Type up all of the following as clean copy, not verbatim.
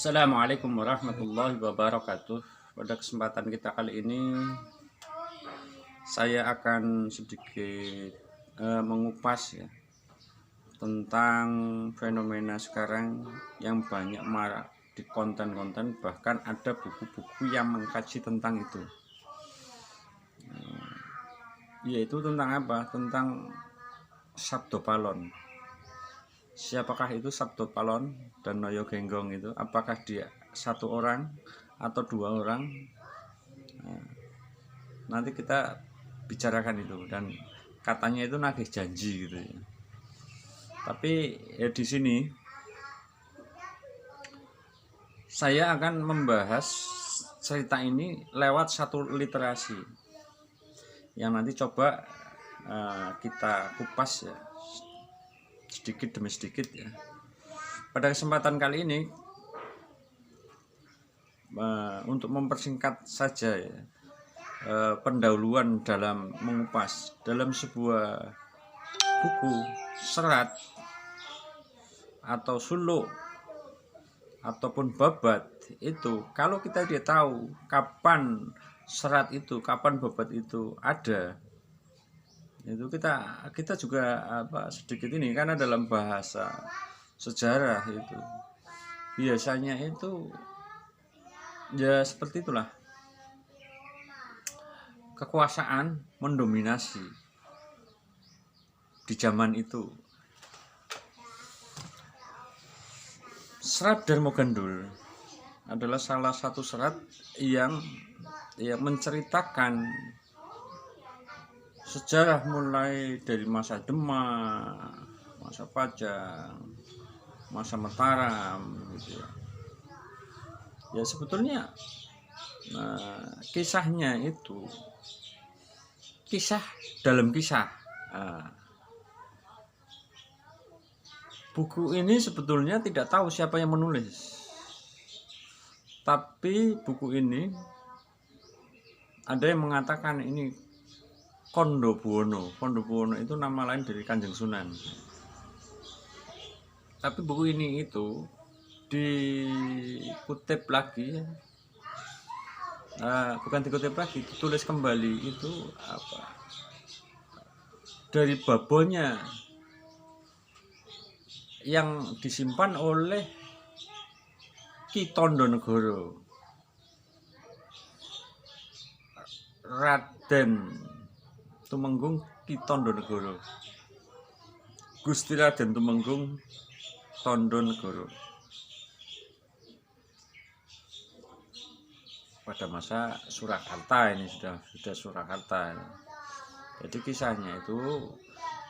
Assalamualaikum warahmatullahi wabarakatuh. Pada kesempatan kita kali ini saya akan sedikit mengupas ya tentang fenomena sekarang yang banyak marak di konten-konten, bahkan ada buku-buku yang mengkaji tentang itu. Yaitu tentang apa? Tentang Sabdo Palon. Siapakah itu Sabdo Palon dan Noyo Genggong itu? Apakah dia satu orang atau dua orang? Nanti kita bicarakan itu, dan katanya itu nagih janji gitu ya. Tapi ya di sini saya akan membahas cerita ini lewat satu literasi yang nanti coba kita kupas ya sedikit demi sedikit ya. Pada kesempatan kali ini untuk mempersingkat saja ya, pendahuluan dalam mengupas dalam sebuah buku serat atau suluk ataupun babat itu, kalau kita tidak tahu kapan serat itu, kapan babat itu ada, itu kita juga sedikit ini, karena dalam bahasa sejarah itu biasanya itu ya seperti itulah, kekuasaan mendominasi di zaman itu. Serat Darmo Gandul adalah salah satu serat yang menceritakan sejarah mulai dari masa Demak, masa Pajang, masa Mataram gitu ya. Ya sebetulnya kisahnya itu kisah dalam kisah. Buku ini sebetulnya tidak tahu siapa yang menulis, tapi buku ini ada yang mengatakan ini Kondo Buwono. Kondo Buwono itu nama lain dari Kanjeng Sunan. Tapi buku ini itu dikutip lagi, bukan dikutip lagi, ditulis kembali itu dari babonya yang disimpan oleh Ki Tondonegoro, Raden Tumenggung Ki Tondonegoro, Gusti Raden Tumenggung Tondonegoro, pada masa Surakarta. Ini sudah Surakarta. Jadi kisahnya itu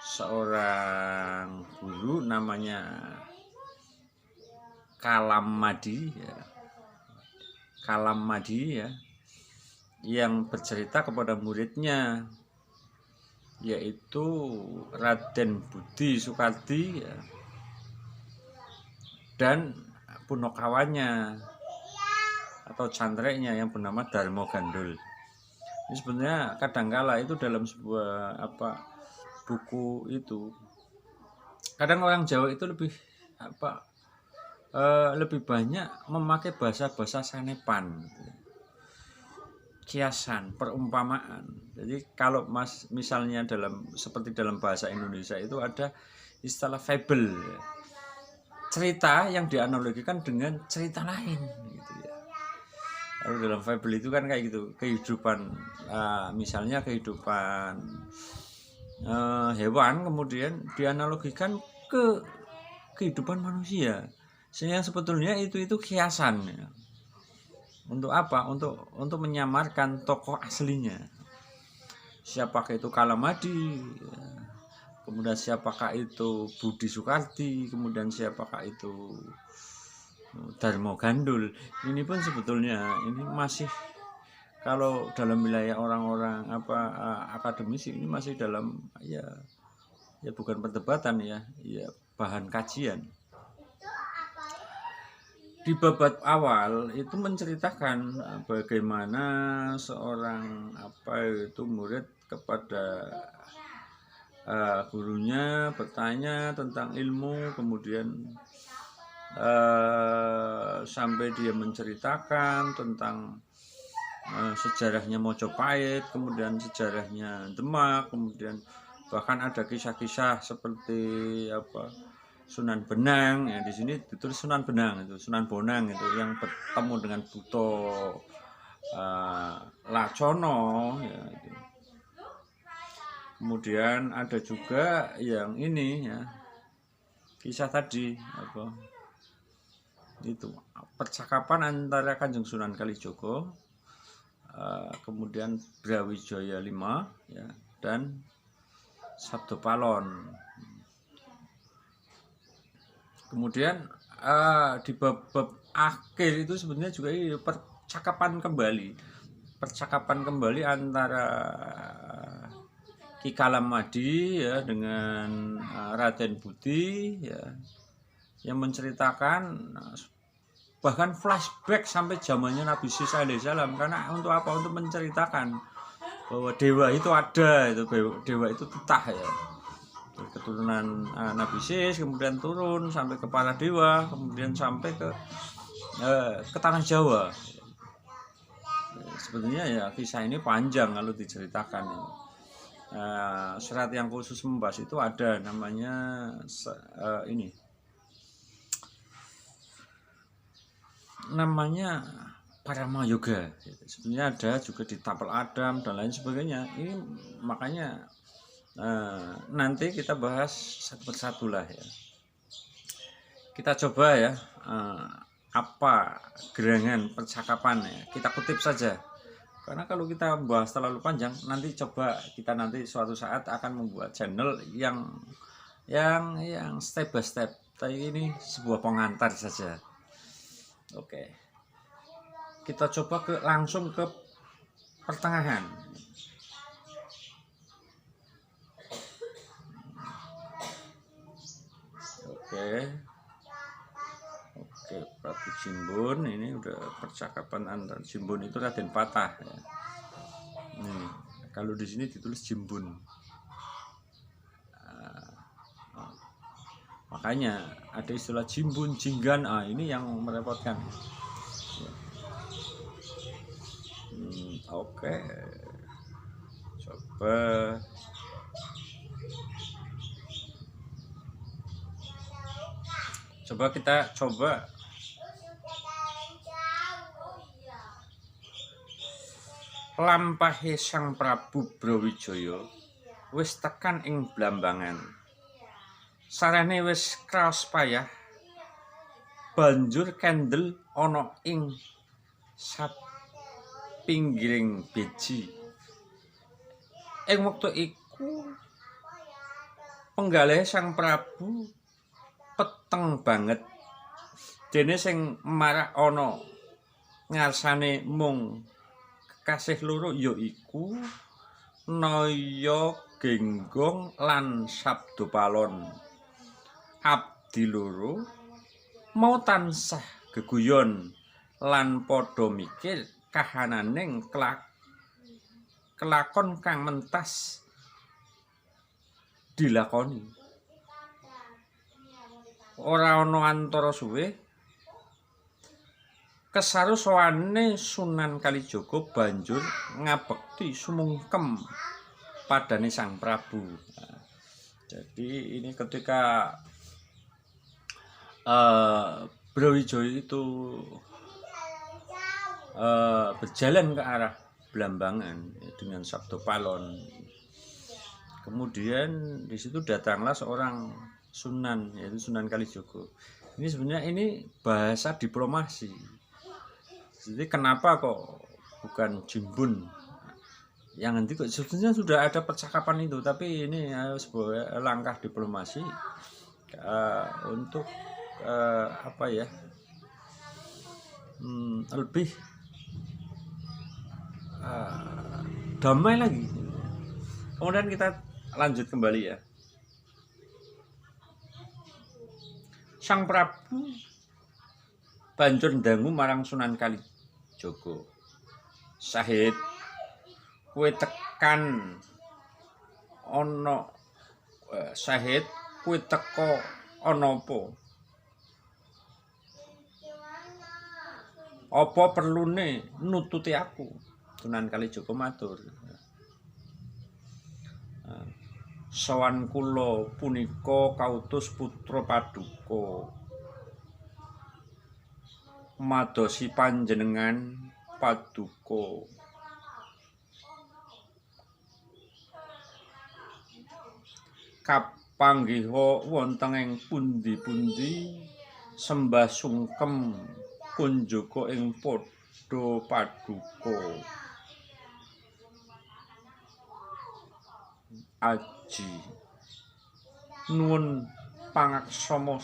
seorang guru namanya Kalamadi ya, yang bercerita kepada muridnya yaitu Raden Budi Soekardi ya, dan punokawannya atau cantreknya yang bernama Darmo Gandul. Ini sebenarnya kadangkala itu dalam sebuah buku itu, kadang orang Jawa itu lebih banyak memakai bahasa sanepan, kiasan, perumpamaan. Jadi kalau misalnya seperti dalam bahasa Indonesia itu ada istilah fable, cerita yang dianalogikan dengan cerita lain gitu ya. Kalau dalam fable itu kan kayak gitu, kehidupan misalnya kehidupan hewan kemudian dianalogikan ke kehidupan manusia, sehingga sebetulnya itu kiasan ya. Untuk apa? Untuk menyamarkan tokoh aslinya. Siapakah itu Kalamadi ya. Kemudian siapakah itu Budi Soekardi, kemudian siapakah itu Darmo Gandul. Ini pun sebetulnya ini masih, kalau dalam wilayah orang-orang akademisi, ini masih dalam ya bukan perdebatan ya bahan kajian. Di babat awal itu menceritakan bagaimana seorang murid kepada gurunya bertanya tentang ilmu, kemudian sampai dia menceritakan tentang sejarahnya Mojopahit, kemudian sejarahnya Demak, kemudian bahkan ada kisah-kisah seperti apa Sunan Benang ya, di sini ditulis Sunan Benang itu, Sunan Bonang itu yang bertemu dengan Buto Lacono ya, itu. Kemudian ada juga yang ini ya, kisah tadi apa itu percakapan antara Kanjeng Sunan Kalijogo, kemudian Brawijaya V ya, dan Sabdo Palon. Kemudian di bab-bab akhir itu sebenarnya juga percakapan kembali antara Ki Kalamadi ya dengan Raden Budi ya, yang menceritakan bahkan flashback sampai zamannya Nabi Isa alaihissalam. Karena untuk apa? Untuk menceritakan bahwa dewa itu ada, itu dewa itu tetah ya, keturunan Nabi Sis, kemudian turun sampai ke para dewa, kemudian sampai ke tanah Jawa. Sebenarnya ya kisah ini panjang kalau diceritakan ya. Serat yang khusus membahas itu ada namanya ini namanya Parama Yoga. Sebenarnya ada juga di Tapel Adam dan lain sebagainya. Ini makanya nanti kita bahas satu persatu lah ya. Kita coba ya apa gerangan percakapan ya. Kita kutip saja. Karena kalau kita bahas terlalu panjang, nanti coba kita nanti suatu saat akan membuat channel yang step by step. Tapi ini sebuah pengantar saja. Oke. Kita coba langsung ke pertengahan. Oke, Prabu Jimbun ini udah percakapan antar Jimbun itu Raden Patah ya. Nih, kalau di sini ditulis Jimbun. Makanya ada istilah Jimbun, Jinggan, ini yang merepotkan. Oke. Coba kita lampahe Sang Prabu Brawijaya wis tekan ing Blambangan. Sarane wis kraos payah, banjur kendel ana ing sapinggiring beji. Ing wektu iku penggalih Sang Prabu peteng banget, dene sing marak ana ngarsane mung kekasih loro yaiku Naya Genggong lan Sabdo Palon. Abdi loro mau tansah geguyon lan padha mikir kahananing kelakon kang mentas dilakoni. Ora ana antara suwe kesarusawane Sunan Kalijaga banjur ngabekti sumungkem padane Sang Prabu. Jadi ini ketika Brawijaya itu berjalan ke arah Blambangan dengan Sabdo Palon. Kemudian di situ datanglah seorang Sunan, yaitu Sunan Kalijaga. Ini sebenarnya ini bahasa diplomasi. Jadi kenapa kok bukan Jimbun? Yang nanti kok sebenarnya sudah ada percakapan itu, tapi ini sebuah langkah diplomasi untuk apa ya? Lebih damai lagi. Kemudian kita lanjut kembali ya. Sang Prabu banjur ndangu marang Sunan Kalijaga. Sahid, kowe tekan ana Sahid, kowe teko ana apa? Apa perlune nututi aku? Sunan Kalijaga matur. Sowan kula punika kautus putra Paduka. Madosi panjenengan Paduka. Kapanggiha wonten ing pundi-pundi sembah sungkem kunjaka ing padha Paduka. Aji nuwun pangaksama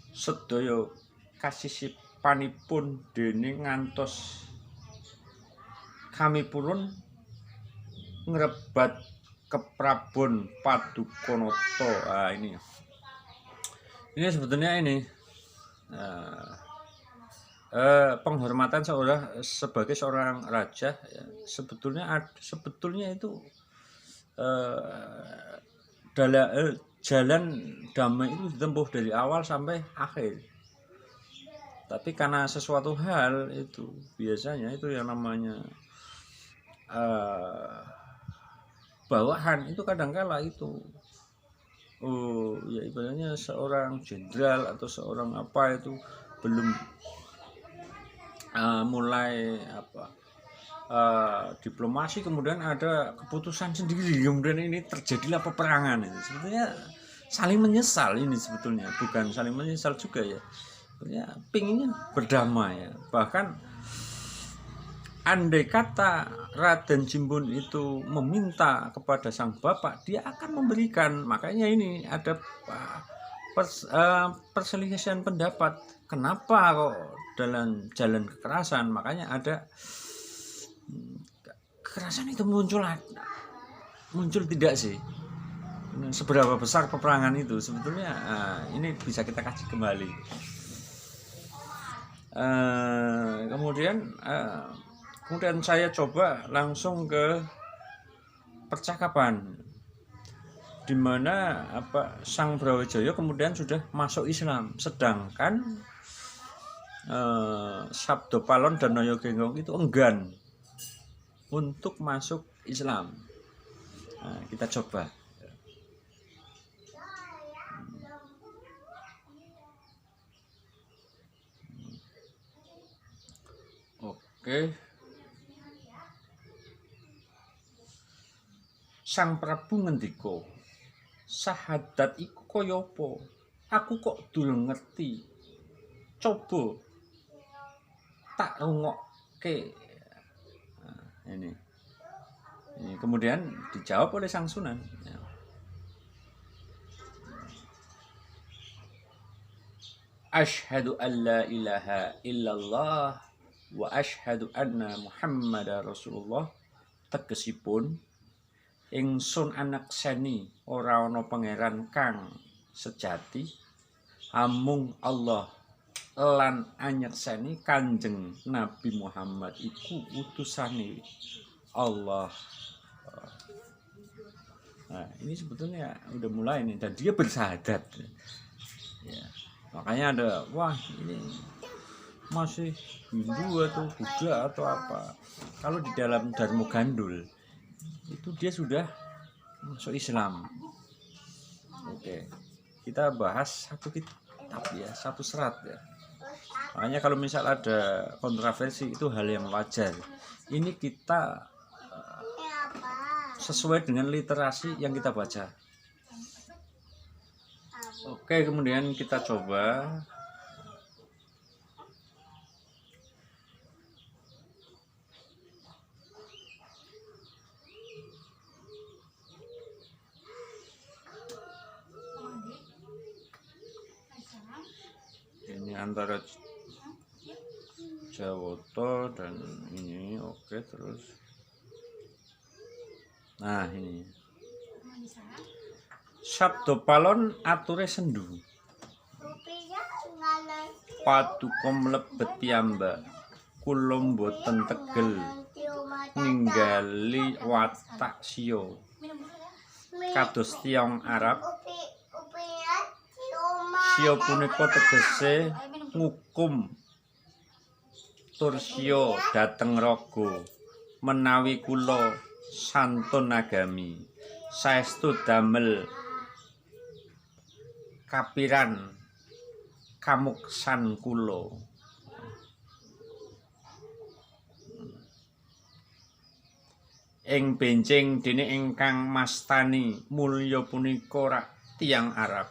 sedaya kasisipanipun dene ngantos kami purun ngrebat keprabon Padukanata. Ini sebetulnya ini penghormatan sebagai seorang raja ya, sebetulnya itu jalan damai itu ditempuh dari awal sampai akhir. Tapi karena sesuatu hal itu biasanya itu yang namanya bawahan itu kadangkala itu ya ibaratnya seorang jenderal atau seorang apa itu belum mulai diplomasi, kemudian ada keputusan sendiri, kemudian ini terjadilah peperangan. Sebetulnya saling menyesal ini sebetulnya, bukan saling menyesal juga ya. Sebetulnya pinginnya berdamai ya. Bahkan andai kata Raden Jimbun itu meminta kepada sang bapak, dia akan memberikan. Makanya ini ada perselisihan pendapat. Kenapa kok dalam jalan kekerasan? Makanya ada kekerasan itu muncul tidak sih? Seberapa besar peperangan itu sebetulnya? Ini bisa kita kaji kembali. Kemudian saya coba langsung ke percakapan di mana Sang Brawijaya kemudian sudah masuk Islam, sedangkan Sabdopalon dan Nayagenggong itu enggan untuk masuk Islam. Kita coba. Oke. Sang Prabu ngendika, sahadat iku kaya apa? Aku kok durung ngerti. Coba tak rungokke. Ini kemudian dijawab oleh Sang Sunan. Asyhadu an la ilaha illallah wa asyhadu anna Muhammadar Rasulullah. Tegesipun ingsun anakseni ora ana pangeran kang sejati amung Allah lan anyekseni Kanjeng Nabi Muhammad iku utusane Allah. Nah, ini sebetulnya udah mulai nih, dan dia bersahadat ya. Makanya ada, wah ini masih Hindu atau Buddha atau apa. Kalau di dalam Dharma Gandul itu dia sudah masuk Islam. Oke, kita bahas satu kitab ya, satu serat ya. Makanya kalau misal ada kontroversi itu hal yang wajar. Ini kita sesuai dengan literasi yang kita baca. Oke, kemudian kita coba ini antara Jawata dan ini. Oke, terus nah ini Sabdopalon ature sendu Paduka mlebet piyambak kula mboten tegel ninggali watak siya kados tiyang Arab. Siya punika tegese ngukum Tursya dhateng raga menawi kula santun agami saestu damel kapiran kamuksan kula. Ing benjing dene ingkang mastani mulya punika tiyang Arab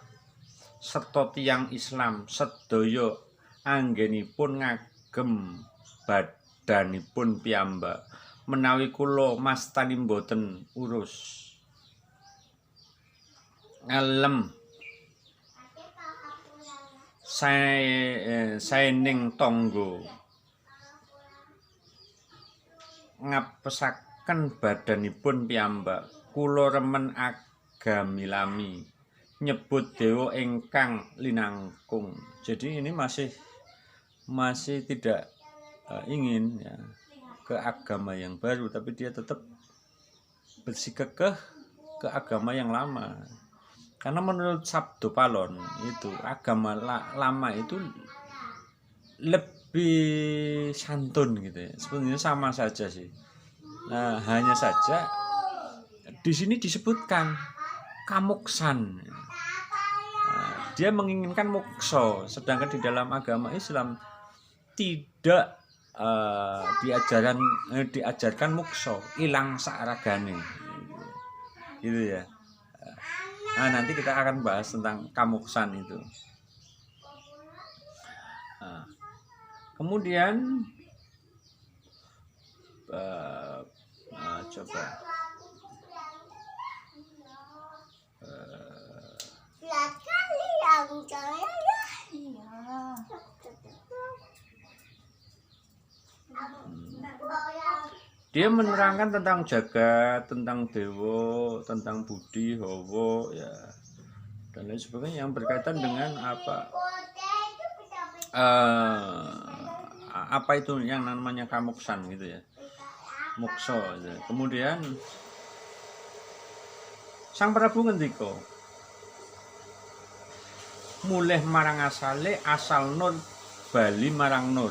serta tiyang Islam sedaya anggenipun ngagem badanipun piyambak menawi kula mastani boten urus ngalem saening tangga ngapesaken badanipun piyambak kula remen agami lami nyebut dewa ingkang linangkung. Jadi ini masih tidak ingin ya ke agama yang baru, tapi dia tetap bersikukuh ke agama yang lama. Karena menurut Sabdo Palon itu agama lama itu lebih santun gitu ya. Sebenarnya sama saja sih. Nah, hanya saja di sini disebutkan kamuksan. Dia menginginkan moksa, sedangkan di dalam agama Islam tidak diajarkan moksa, ilang sakragane, gitu ya. Nah, nanti kita akan bahas tentang kamuksan itu. Nah, kemudian coba. Dia menerangkan tentang jagat, tentang dewa, tentang budi, hawa, ya, dan lain sebagainya yang berkaitan dengan apa itu yang namanya kamuksan gitu ya, moksa. Gitu. Kemudian Sang Prabu ngendika, mulih marang asale, asal nur bali marang nur.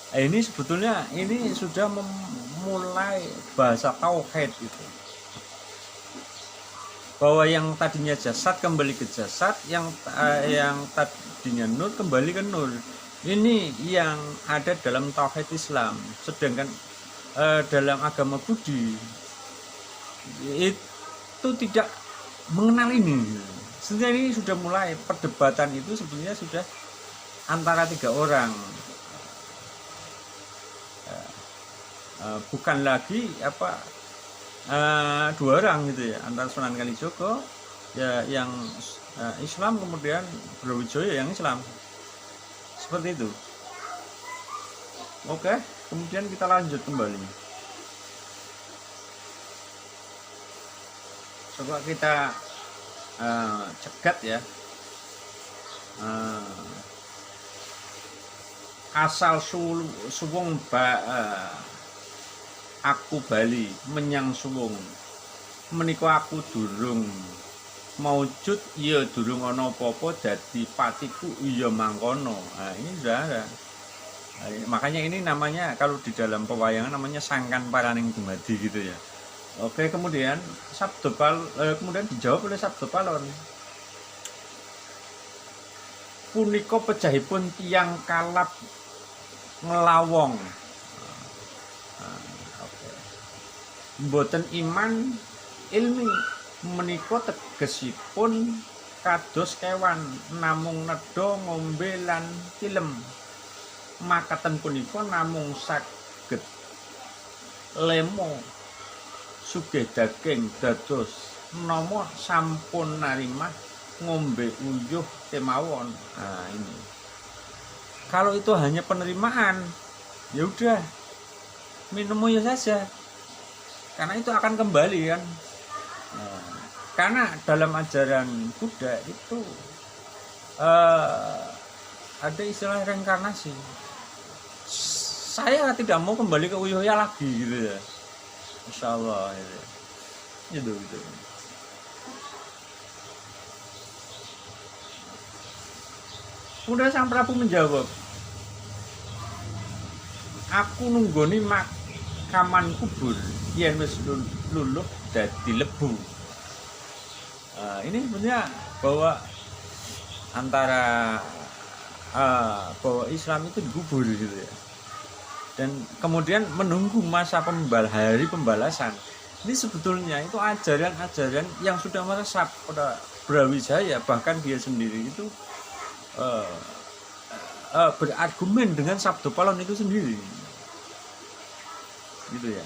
Ini sebetulnya ini sudah memulai bahasa tauhid itu. Bahwa yang tadinya jasad kembali ke jasad, yang tadinya nur kembali ke nur. Ini yang ada dalam tauhid Islam. Sedangkan dalam agama Budi itu tidak mengenal ini. Sebenarnya ini sudah mulai perdebatan itu sebenarnya sudah antara 3 orang. Bukan lagi 2 orang gitu ya, antara Sunan Kalijogo ya yang Islam, kemudian Brawijaya yang Islam, seperti itu. Oke, kemudian kita lanjut kembali. Coba kita cegat ya, asal suwung aku bali menyang suwung menika aku durung maujud ya durung ana apa-apa dadi patiku iya mangkono. Nah, ini sudah ada. Makanya ini namanya kalau di dalam pewayangan namanya sangkan paraning dumadi gitu ya. Oke, kemudian kemudian dijawab oleh Sabdo Palon. Punika pejahipun tiyang kalap ngelawong. Mboten iman ilmi menika tegesipun kados kewan namung nedha ngombe lan tilem. Makaten punika namung saged lemo sugih daging dados nama sampun narimah ngombe uyuh kemawon. Nah, ini. Kalau itu hanya penerimaan, ya udah minum uyuh saja. Karena itu akan kembali kan. Nah, karena dalam ajaran Buddha itu ada istilah reinkarnasi. Saya tidak mau kembali ke uyuhnya lagi gitu ya. Insya Allah itu. Kemudian Sang Prabu menjawab, aku nunggoni makaman kubur yen wis luluh dadi lebu. Ini sebenarnya bahwa antara bahwa Islam itu dikubur gitu ya. Dan kemudian menunggu masa hari pembalasan. Ini sebetulnya itu ajaran-ajaran yang sudah meresap pada Brawijaya, bahkan dia sendiri itu berargumen dengan Sabdo Palon itu sendiri, gitu ya.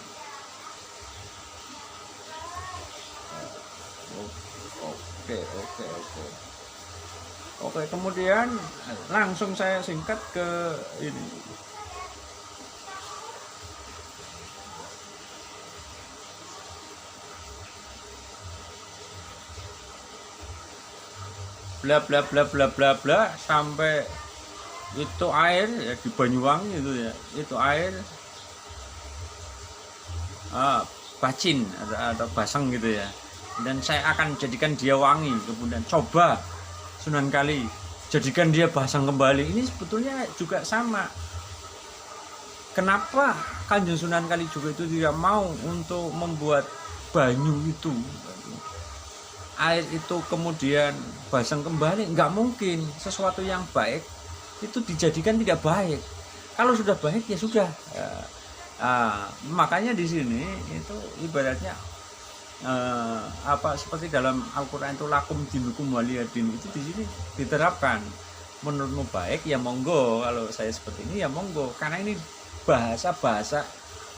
Oke, kemudian langsung saya singkat ke ini. Bla bla bla bla bla bla sampai itu air ya di Banyuwangi itu ya, itu air bacin atau baseng gitu ya. Dan saya akan jadikan dia wangi. Kemudian coba Sunan Kali jadikan dia basang kembali. Ini sebetulnya juga sama. Kenapa Kanjeng Sunan Kali juga itu tidak mau untuk membuat banyu itu, air itu kemudian basang kembali? Nggak mungkin. Sesuatu yang baik itu dijadikan tidak baik. Kalau sudah baik ya sudah. Makanya di sini itu ibaratnya seperti dalam Al-Quran itu lakum dinukum waliyadin, itu di sini diterapkan. Menurutmu baik ya monggo, kalau saya seperti ini ya monggo, karena ini bahasa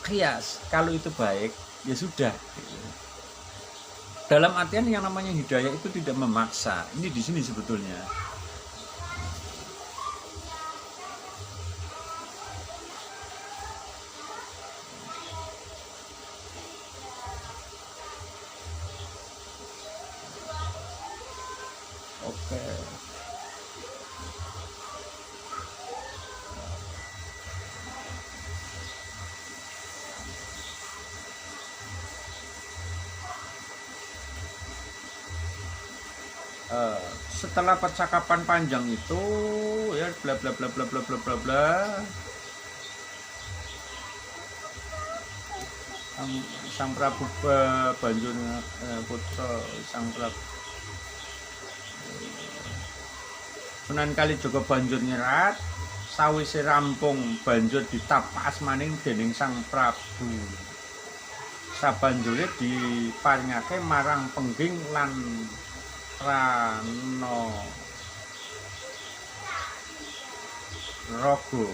kias. Kalau itu baik ya sudah. Dalam artian yang namanya hidayah itu tidak memaksa. Ini di sini sebetulnya. Oke. Setelah percakapan panjang itu ya bla bla bla bla bla bla bla bla, Sang Prabu banjur putra Sang Prabu Sunan Kalijaga banjur nyerat. Sawise rampung banjur ditapas maning dening Sang Prabu. Sabanjure diparingake marang Pengging lan Rano Rogo.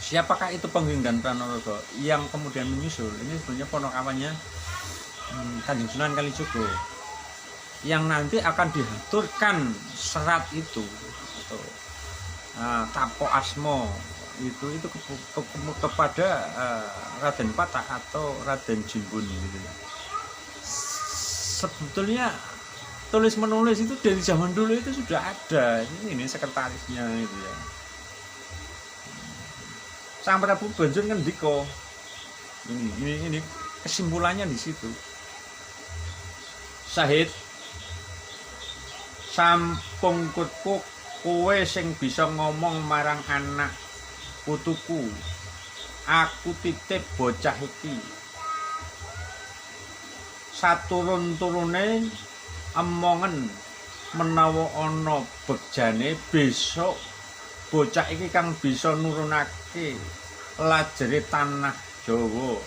Siapakah itu Pengging dan Rano Rogo yang kemudian menyusul? Ini sebenarnya ponokawannya Kanjeng Sunan Kalijaga, yang nanti akan dihaturkan serat itu atau tapo asmo itu kepada Raden Patah atau Raden Jimbun gitu. Sebetulnya tulis menulis itu dari zaman dulu itu sudah ada. Ini sekretarisnya itu ya. Sang Prabu banjur ngendika. Ini kesimpulannya di situ. Sahid sampung kutku kowe sing bisa ngomong marang anak putuku, aku titip bocah iki. Saturun-turune emongen menawa ana begjane besok bocah iki kang bisa nurunake lajere tanah Jawa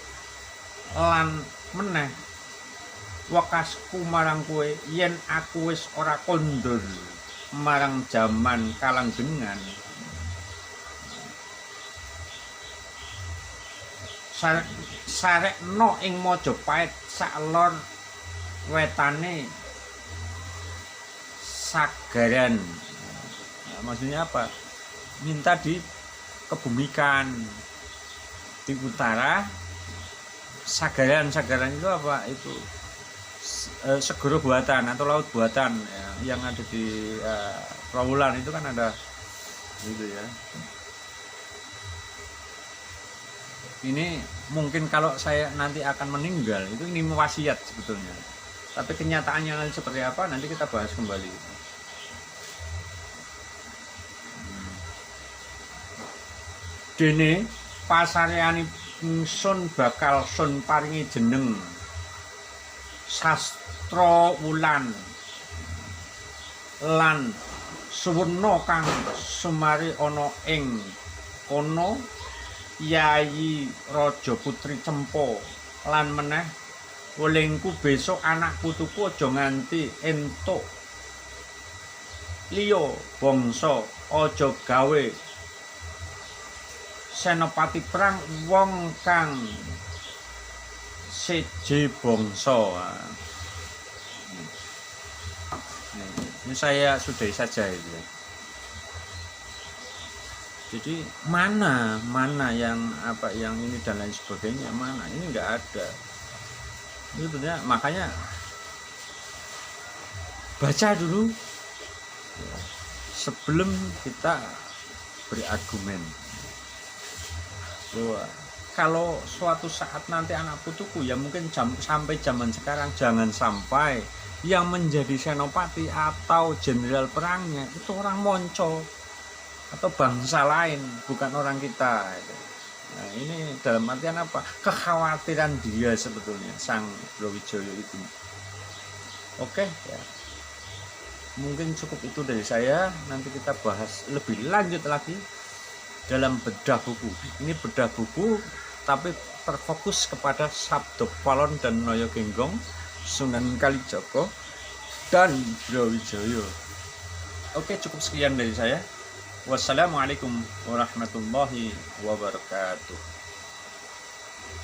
lan meneh wekasku marang kowe yen aku wis ora kondur marang jaman kalanggengan. Sarekno ing Majapahit saklor wetane Sagaran. Maksudnya apa? Minta dikebumikan di utara. Sagaran itu apa? Itu segoro buatan atau laut buatan ya, yang ada di Trawulan itu kan ada gitu ya. Ini mungkin kalau saya nanti akan meninggal itu ini wasiat sebetulnya, tapi kenyataannya seperti apa nanti kita bahas kembali. Dene pasareanipun sun bakal sun paringi jeneng Sastra Wulan lan suwerna kang sumari ana ing kono Yayi Raja Putri Cempo lan meneh welingku besok anak putuku aja nganti entuk liya bangsa aja gawe senopati perang wong kang siji bangsa. Ini saya sudahi saja itu. Jadi mana yang apa yang ini dan lain sebagainya, mana ini nggak ada. Itu sebenarnya makanya baca dulu sebelum kita berargumen. Bahwa kalau suatu saat nanti anak putuku ya mungkin sampai zaman sekarang jangan sampai yang menjadi senopati atau jenderal perangnya itu orang Monco atau bangsa lain, bukan orang kita. Nah, ini dalam artian apa? Kekhawatiran dia sebetulnya Sang Brawijaya itu. Oke ya. Mungkin cukup itu dari saya. Nanti kita bahas lebih lanjut lagi dalam bedah buku. Ini bedah buku tapi terfokus kepada Sabdo Palon dan Noyo Genggong, Sunan Kalijaga dan Brawijaya. Oke, cukup sekian dari saya. Wassalamualaikum warahmatullahi wabarakatuh.